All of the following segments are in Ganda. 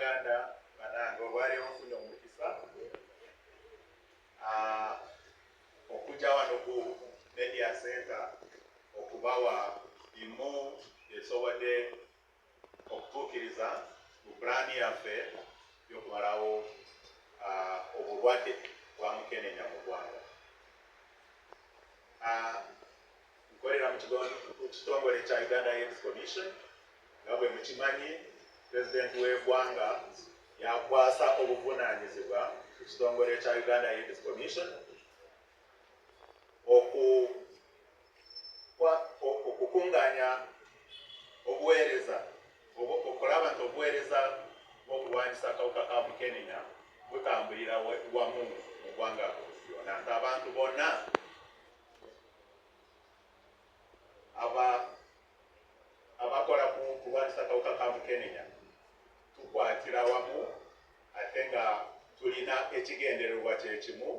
Uganda banange olwaleero nfunye omukisa okujja wano ku media center okubawa imu esobodde okutuukiriza ku pulaani yaffe y'okumalawo obulwadde bwa mukenenya mu ggwanga. Nkolera mu kitongole kya Uganda AIDS Commission nga bwe mukimanyi President w'eggwanga yakwasa obuvunaanyizibwa ku kitongole kya Uganda AIDS Commission okukungaanya obuweereza okulaba nti obuweereza bw'okulwanyisa akawuka ka mukenenya butambulira wamu mu ggwanga lyonna, nti abantu bonna abakola ku kulwanyisa akawuka ka mukenenya tukwatira wamu ate nga tulina ekigendererwa kyekimu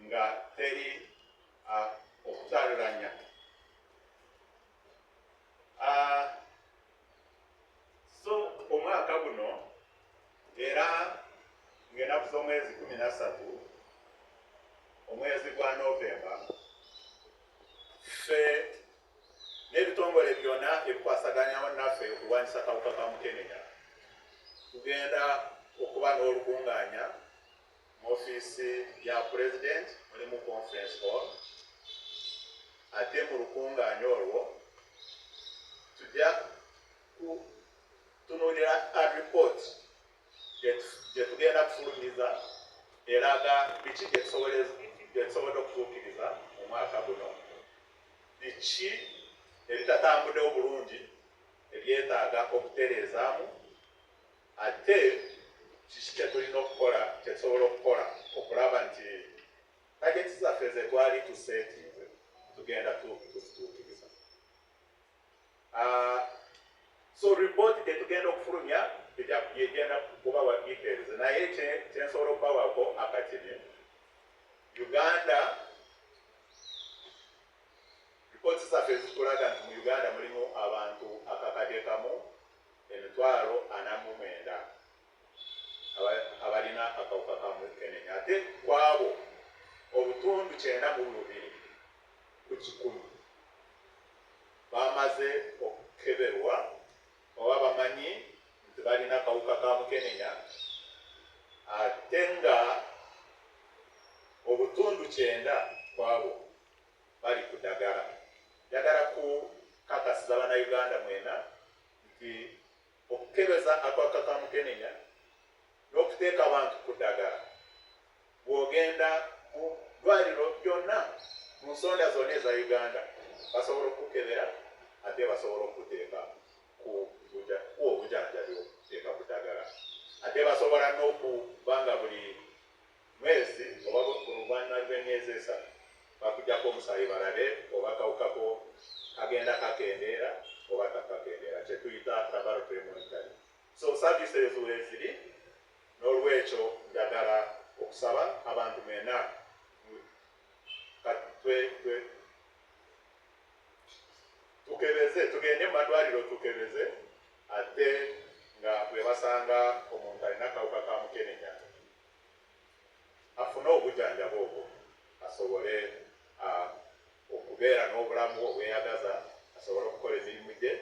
nga teri okutalulanya. So omwaka guno era ng'ennaku z'omwezi 13 omwezi gwa Novemba ffe n'ebitongole byonna ebikwasaganyawo naffe okulwanyisa akawuka ka mukenenya tugenda okuba n'olukungaanya mu ofiisi ya President mulimu conference hall. Ate mu lukungaanya olwo tujja kutunuulira report gye tugenda kufulumiza eraga biki gye tusobodde okutuukiriza mu mwaka guno, biki ebitatambuddewo bulungi ebyetaaga okutereezaamu, ate kiki kye tulina okukola kye tusobola okukola okulaba nti tageti zaffe ze twali tuseetinze tugenda tuzituukiriza. So report gye tugenda okufulumya yegenda kubawa details, naye kyensobola okubawaako akatini Uganda reports zaffe zitulaga nti mu Uganda mulimu abantu akakadde kamu 49,000 abalina akawuka ka mukenenya, ate kwabo obutundu 92 ku 100 bamaze okukeberwa oba bamanyi nti balina akawuka ka mukenenya, ate nga obutundu 9 kwabo bali ku ddagala. Njagala kukakasiza Bannayuganda mwena nti okukebeza akawuka ka mukenenya n'okuteeka abantu ku ddagala, bw'ogenda mu ddwaliro lyonna mu nsonda zonna eza Uganda basobola okukebera ate basobola okuteeka ku obujanjabi okuteeka ku ddagala, ate basobola n'okuba nga buli mwezi oba oluvannyuma lw'emyezi 3 bakujjako omusaayi balabe oba akawukako kagenda kakendeera oba takakendeera, kye tuyita laboratory monitoring. So services weeziri, n'olwekyo njagala okusaba abantu mwena tukebeze, tugende mu madwaliro tukebeze, ate nga bwe basanga omuntu alina akawuka ka mukenenya afune obujanjabi obwo asobole okubeera n'obulamu obweyagaza, asobole okukola emirimu gye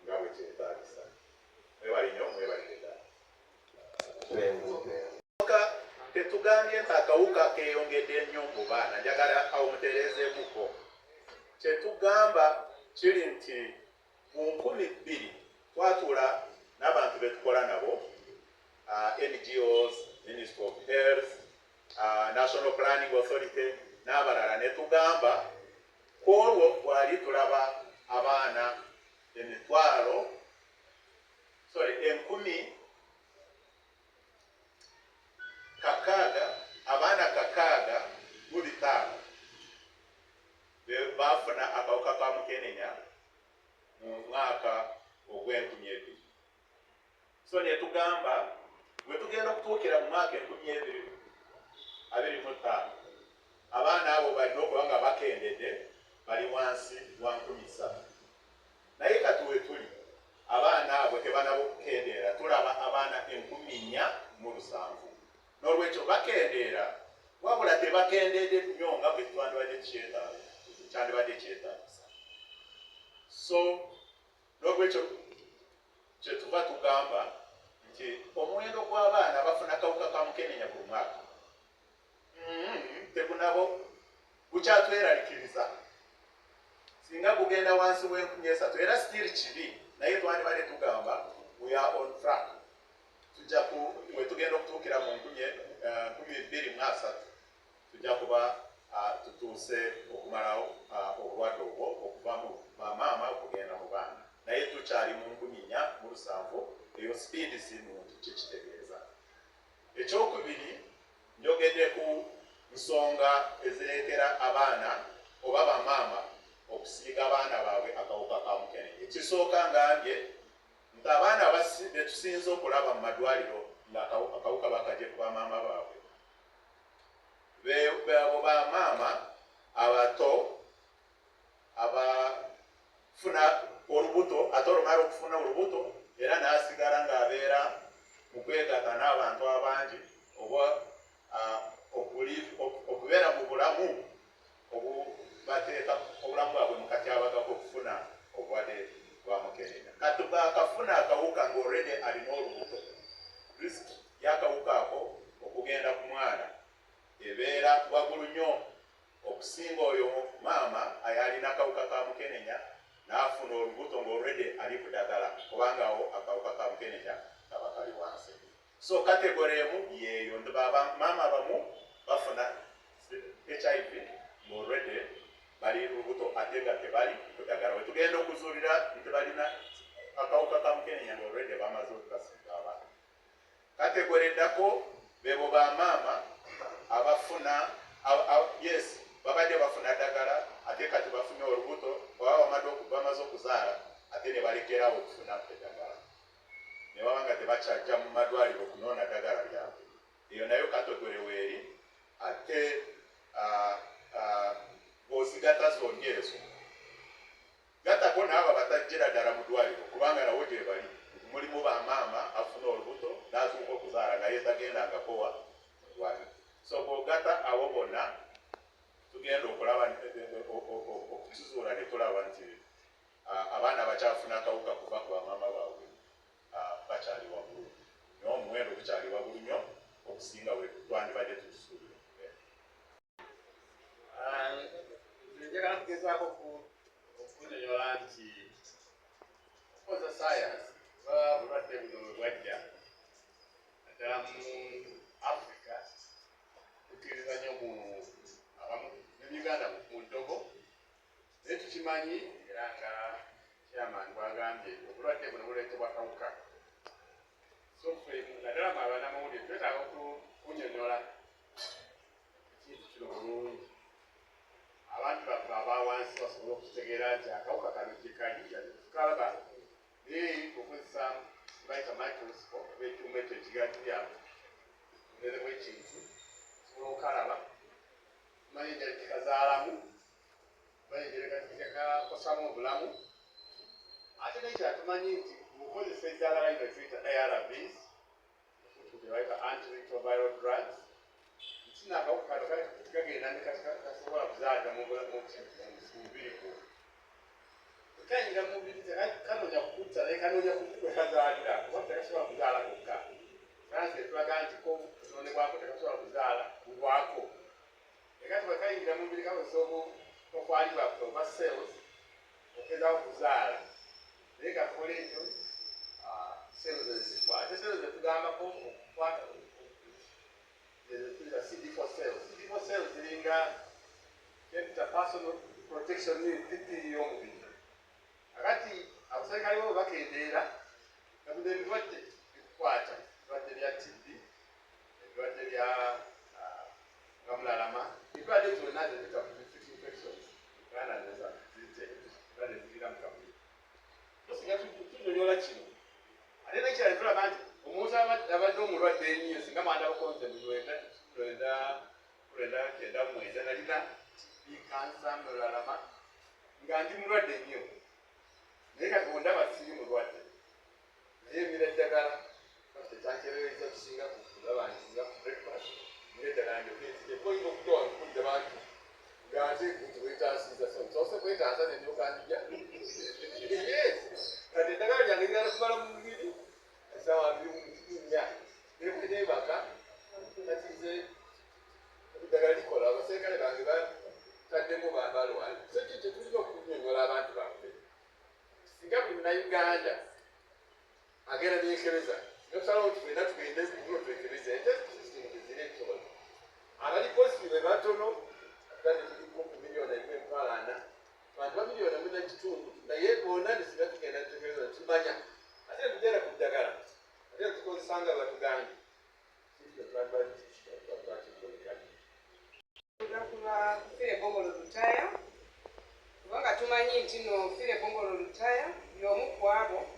nga bwe kyetaagisa. Mwebali nnyo, mwebalire ddala. Tetugambye nti akawuka keeyongedde nnyo mu baana, njagala awo mutereezeemuko. Kye tugamba kiri nti mu 2000 twatuula n'abantu be tukola nabo, NGOs, Ministry of Health, National Planning Authority n'abalala, ne tugamba ku olwo twali tulaba abaana 10,000 abaana 605 baafuna akawuka ka mukenenya mu mwaka ogw'2020. So ne tugamba bwe tugenda okutuukira mu mwaka 2025 abaana abo balina okuba nga bakendedde bali wansi wa 3,000. Naye kati we tuli abaana abo tebanabo okukendeera tulaba abaana 4,700 n'olwekyo bakendeera wabula tebakendeedde nnyo nga bwe kyandibadde kyetaagisa. So n'olwekyo kyetuva tugamba nti omuwendo gw'abaana abafuna akawuka ka mukenenya buli mwaka tegunabo gukyatweraliikiriza. Singa gugenda wansi w'3,000 era still kibi, naye twandibadde tugamba we are on track. Tujja we tugenda okutuukira mu 2023 tujja kuba tutuuse okumalawo obulwadde obwo okuva mu bamaama okugenda mu baana, naye tukyali mu 4,700. eyo speed si muntu kyekitegeeza. Ekyokubiri, njogedde ku nsonga ezireetera abaana oba bamaama okusiiga abaana baabwe akawuka ka mukenenya. Ekisooka ngambye nti abaana be tusinza okulaba mu madwaliro nga akawuka bakagye ku bamaama baabwe beabo bamaama abato abafuna olubuto ate olumala okufuna olubuto era n'asigala ng'abeera mu kwegatta n'abantu abangi oba okubeera mu bulamu obubateeka obulamu bwabwe mu katyabaga k'okufuna obulwadde bwa mukenenya. Kati bw'akafuna akawuka ng'olredi alina olubuto, risiki y'akawuka ako okugenda ku mwana ebeera waggulu nnyo okusinga oyo maama ayalina akawuka ka mukenenya n'afuna olubuto ng'olredi ali ku ddagala kubanga awo akawuka ka mukenenya kaba kali wansi. So kategori emu yeeyo nti maama abamu bafuna HIV ng'olredi bali lubuto ate nga tebali ku ddagala. We tugenda okuzuulira nti balina akawuka ka mukenenya ng'olredi bamaze okukasiga abaana. Kategori eddako beebo bamaama abafuna yes babadde bafuna ddagala ate kati bafunye olubuto oba bamaze okuzaala ate ne balekerawo okufuna eddagala ne baba nga tebakyajja mu madwaliro okunoona ddagala lyabwe. Eyo nayo kategori weeri. Ate bw'ozigata zonna ezo gatako naabo batajjira ddala mu ddwaliro kubanga nawo gye bali mulimu bamaama afuna olubuto n'atuuka okuzaala nga ye tagendangako wa ddwaliro. So bw'ogata abo bonna tugenda okulaba okukizuula ne tulaba nti abaana bakyafuna akawuka kuva ku bamaama baabwe bakyali waggulu naye omuwendo gukyali waggulu nnyo okusinga we twandibadde tukisuubira. Njagala kugezaako okunyonyola nti okoza sayansi oba bulwadde buno bwe bwajja naddala mu Africa tukkiriza nnyo ne Uganda mu ddogo, naye tukimanyi era nga chairman bwagambye obulwadde buno buleetebwa kawuka. So ffe naddala mu abanamawulire twetaaga okunyonyola ekintu kino bulungi abantu baffe abawansi basobole okutegeera nti akawuka kano gyekali tukalaba naye okozesa bayita microscope oba ekyuma ekyo ekigatulyamu obunene bw'ekintu osobola okalaba tumanyi enjala kikazaalamu tumanyi enjala kikakosamu obulamu. Ate nekira tumanyi nti okozesa eddagala lino tuyita ARVs bayita antiretroviral drugs kino akawuka kano kagenda nekasobola kuzaaga mu mubiri gwo kayingira mu mubiri kanoonya kukutta naye kanoonya kwekazaalira kuba tekasobola kuzaala kokka. Sansi etulaga nti kunoonebwako tekasobola kuzaala bulwako ekati bwe kayingira mu mubiri kakozesa okwalibwa oba cells okezaawo kuzaala naye kakola ekyo cells ezifa. Ate cells etugambako okukwata CD4 cells. CD4 cells ziringa personal protection n'empiti y'omubiri. Akati abaserikale bo bakendeera babude ebirwadde bikukwata ebirwadde bya TB, ebirwadde bya gamulalama, ebirwadde byonna zebita infections Uganda neza ziyite ebirwadde zirira mu kabiri. Tusinga tunyonyola kino ate nekirala tulaba nti omuntu abadde omulwadde ennyo singa mwanda bakonze mu 1999 nalina TB, kansa, mulalama nga ndi mulwadde nnyo naye kati ondaba siri mulwadde naye emira eddagala tekyankerereza kisinga kulabankiza ku breakfast emira eddagala njokoyinza okutowa nkudde bantu ngate nti wetasiza sose kwetaasa nenyokanija kati eddagala lyange ligana kumala mu mubiri esaawa 2:4 neebaka natize eddagala likola abaserikale bange bataddemu balwala so kikyo tulina okunyonyola abantu baffe singa buli munauganda agenda nekebeza nokusalawo nti twena tugende kulo twekebeza entesisitemu ekisobola abali positive batono atane tuliko ku miliyoni 1.4 bantu ba miliyoni 1.5 naye bona nesinga tugenda tutekebeza tumanya ate tugenda ku ddagala ate tukozesanga batugange Fire bongolo lutaya kubanga tumanyi nti no fire bongolo lutaya y'omu ku abo